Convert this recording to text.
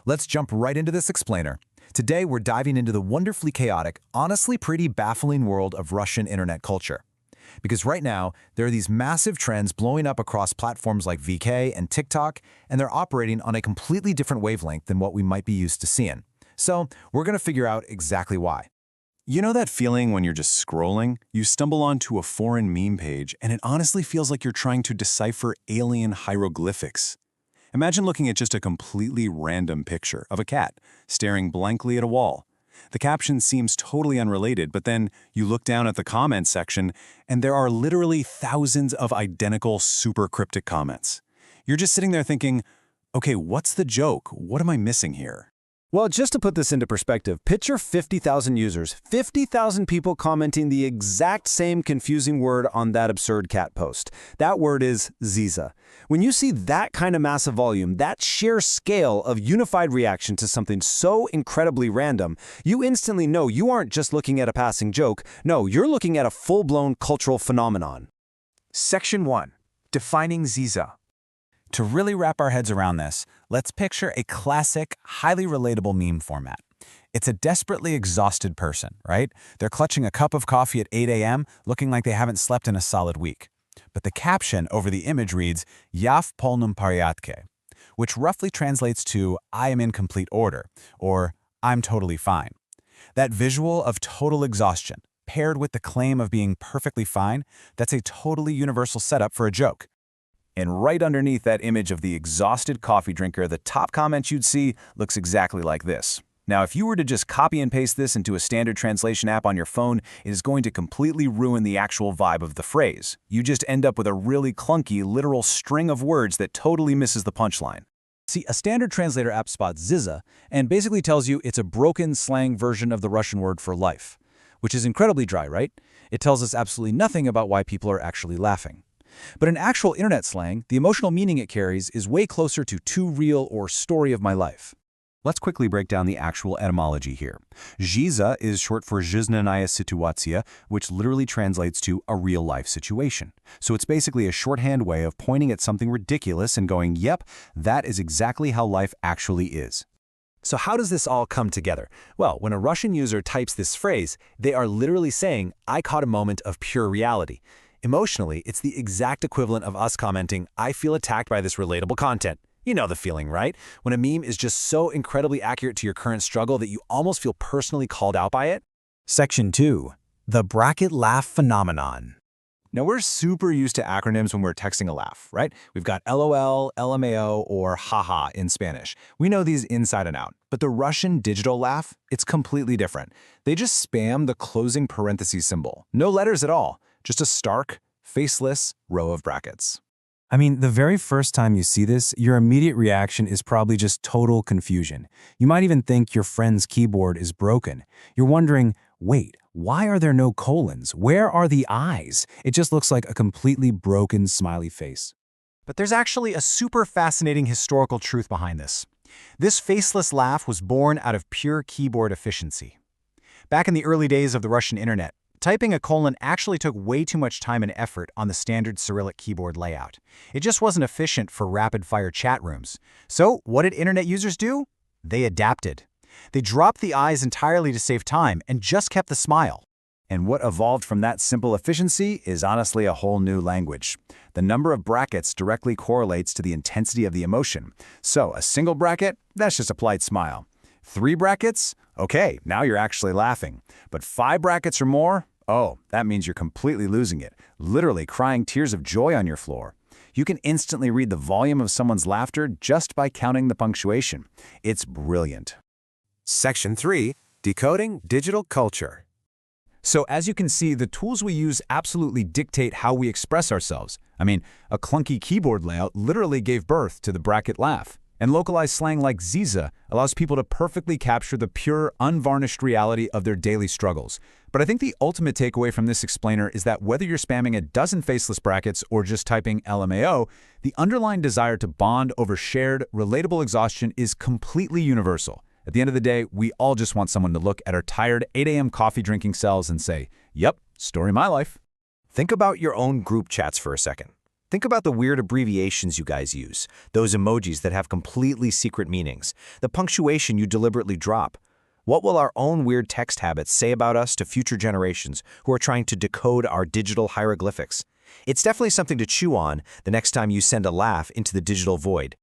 Let's jump right into this explainer. Today, we're diving into the wonderfully chaotic, honestly pretty baffling world of Russian internet culture. Because right now, there are these massive trends blowing up across platforms like VK and TikTok, and they're operating on a completely different wavelength than what we might be used to seeing. So, we're going to figure out exactly why. You know that feeling when you're just scrolling, you stumble onto a foreign meme page, and it honestly feels like you're trying to decipher alien hieroglyphics? Imagine looking at just a completely random picture of a cat staring blankly at a wall. The caption seems totally unrelated, but then you look down at the comments section, and there are literally thousands of identical super cryptic comments. You're just sitting there thinking, okay, what's the joke? What am I missing here? Well, just to put this into perspective, picture 50,000 users, 50,000 people commenting the exact same confusing word on that absurd cat post. That word is Жиза. When you see that kind of massive volume, that sheer scale of unified reaction to something so incredibly random, you instantly know you aren't just looking at a passing joke. No, you're looking at a full-blown cultural phenomenon. Section 1. Defining Жиза. To really wrap our heads around this, let's picture a classic, highly relatable meme format. It's a desperately exhausted person, right? They're clutching a cup of coffee at 8 a.m., looking like they haven't slept in a solid week. But the caption over the image reads, "Я в полном порядке," which roughly translates to, "I am in complete order," or "I'm totally fine." That visual of total exhaustion, paired with the claim of being perfectly fine, that's a totally universal setup for a joke. And right underneath that image of the exhausted coffee drinker, the top comment you'd see looks exactly like this. Now, if you were to just copy and paste this into a standard translation app on your phone, it is going to completely ruin the actual vibe of the phrase. You just end up with a really clunky, literal string of words that totally misses the punchline. See, a standard translator app spots Жиза and basically tells you it's a broken slang version of the Russian word for life, which is incredibly dry, right? It tells us absolutely nothing about why people are actually laughing. But in actual internet slang, the emotional meaning it carries is way closer to too real or story of my life. Let's quickly break down the actual etymology here. Жиза is short for жизненная ситуация, which literally translates to a real-life situation. So it's basically a shorthand way of pointing at something ridiculous and going, yep, that is exactly how life actually is. So how does this all come together? Well, when a Russian user types this phrase, they are literally saying, "I caught a moment of pure reality." Emotionally, it's the exact equivalent of us commenting, "I feel attacked by this relatable content." You know the feeling, right? When a meme is just so incredibly accurate to your current struggle that you almost feel personally called out by it. Section 2. The bracket laugh phenomenon. Now, we're super used to acronyms when we're texting a laugh, right? We've got LOL, LMAO, or haha in Spanish. We know these inside and out. But the Russian digital laugh, it's completely different. They just spam the closing parentheses symbol. No letters at all. Just a stark, faceless row of brackets. I mean, the very first time you see this, your immediate reaction is probably just total confusion. You might even think your friend's keyboard is broken. You're wondering, wait, why are there no colons? Where are the eyes? It just looks like a completely broken smiley face. But there's actually a super fascinating historical truth behind this. This faceless laugh was born out of pure keyboard efficiency. Back in the early days of the Russian internet, typing a colon actually took way too much time and effort on the standard Cyrillic keyboard layout. It just wasn't efficient for rapid-fire chat rooms. So what did internet users do? They adapted. They dropped the eyes entirely to save time and just kept the smile. And what evolved from that simple efficiency is honestly a whole new language. The number of brackets directly correlates to the intensity of the emotion. So a single bracket, that's just a polite smile. 3 brackets? Okay, now you're actually laughing. But 5 brackets or more? Oh, that means you're completely losing it, literally crying tears of joy on your floor. You can instantly read the volume of someone's laughter just by counting the punctuation. It's brilliant. Section 3. Decoding digital culture. So as you can see, the tools we use absolutely dictate how we express ourselves. I mean, a clunky keyboard layout literally gave birth to the bracket laugh. And localized slang like Жиза allows people to perfectly capture the pure, unvarnished reality of their daily struggles. But I think the ultimate takeaway from this explainer is that whether you're spamming a dozen faceless brackets or just typing LMAO, the underlying desire to bond over shared, relatable exhaustion is completely universal. At the end of the day, we all just want someone to look at our tired 8 a.m. coffee drinking selves and say, "Yep, story of my life." Think about your own group chats for a second. Think about the weird abbreviations you guys use, those emojis that have completely secret meanings, the punctuation you deliberately drop. What will our own weird text habits say about us to future generations who are trying to decode our digital hieroglyphics? It's definitely something to chew on the next time you send a laugh into the digital void.